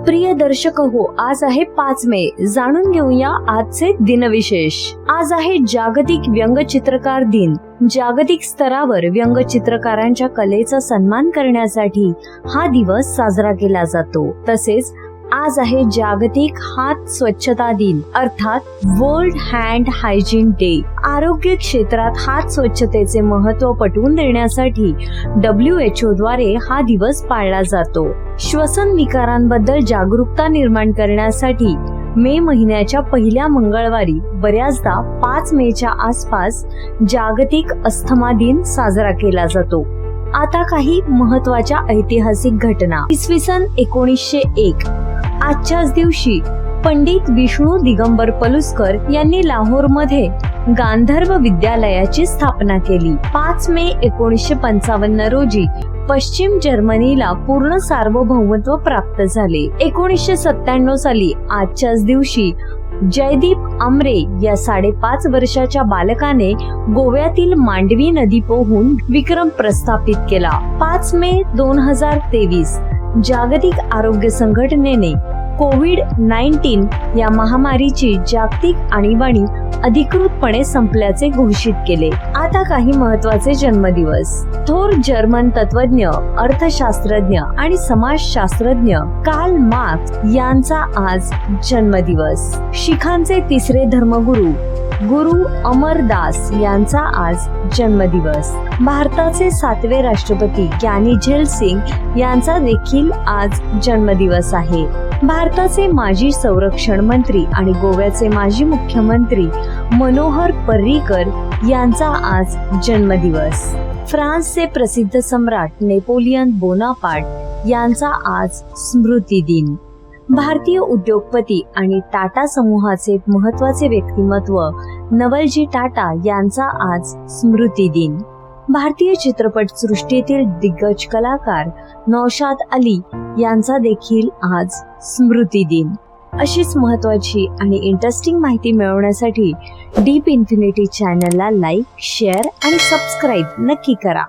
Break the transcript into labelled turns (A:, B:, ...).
A: प्रिय दर्शक हो, आज आहे 5 मे. जाणून घेऊया आजचे दिनविशेष. आज आहे जागतिक व्यंगचित्रकार दिन. जागतिक स्तरावर व्यंगचित्रकारांच्या कलेचा सन्मान करण्यासाठी हा दिवस साजरा केला जातो. तसेच आज आहे जागतिक हात स्वच्छता दिन अर्थात वर्ल्ड हँड हायजीन डे. आरोग्य क्षेत्रात हात स्वच्छतेचे महत्त्व पटवून देण्यासाठी WHO द्वारे हा दिवस पाळला जातो. श्वसन विकारांबद्दल जागरूकता निर्माण करण्यासाठी मे महिन्याच्या पहिल्या मंगळवारी बऱ्याचदा 5 मेच्या आसपास जागतिक अस्थमा दिन साजरा केला जातो. आता काही महत्त्वाच्या ऐतिहासिक घटना. इसवी सन 1901 आजच्याच दिवशी पंडित विष्णू दिगंबर पलुस्कर यांनी लाहोरमध्ये गांधर्व विद्यालयाची स्थापना केली. 5 मे 1955 रोजी पश्चिम जर्मनीला पूर्ण सार्वभौमत्व प्राप्त झाले. 1997 साली आजच्याच दिवशी जयदीप आमरे या 5.5 वर्षाच्या बालकाने गोव्यातील मांडवी नदी पोहून विक्रम प्रस्थापित केला. 5 मे 2023 जागतिक आरोग्य संघटनेने कोविड-19 या महामारीची जागतिक आणीबाणी अधिकृतपणे संपल्याचे घोषित केले. आता काही महत्त्वाचे जन्मदिवस. थोर जर्मन तत्वज्ञ, अर्थशास्त्रज्ञ आणि समाजशास्त्रज्ञ कार्ल मार्क्स यांचा आज जन्मदिवस. शिखांचे तिसरे धर्मगुरू गुरु अमरदास यांचा आज जन्मदिवस. भारताचे 7वे राष्ट्रपती ज्ञानी झैल सिंग यांचा देखील आज जन्मदिवस आहे. भारताचे माजी संरक्षण मंत्री आणि गोव्याचे माजी मुख्यमंत्री मनोहर पर्रीकर यांचा आज जन्मदिवस. फ्रान्सचे प्रसिद्ध सम्राट नेपोलियन बोनापार्ट यांचा आज स्मृती दिन. भारतीय उद्योगपती आणि टाटा समूहाचे महत्त्वाचे व्यक्तिमत्व नवलजी टाटा यांचा आज स्मृती दिन. भारतीय चित्रपट सृष्टीतील दिग्गज कलाकार नौशाद अली यांचा देखील आज स्मृती दिन. अशीच महत्त्वाची आणि इंटरेस्टिंग माहिती मिळवण्यासाठी डीप इन्फिनिटी चॅनलला लाईक, शेअर आणि सबस्क्राईब नक्की करा.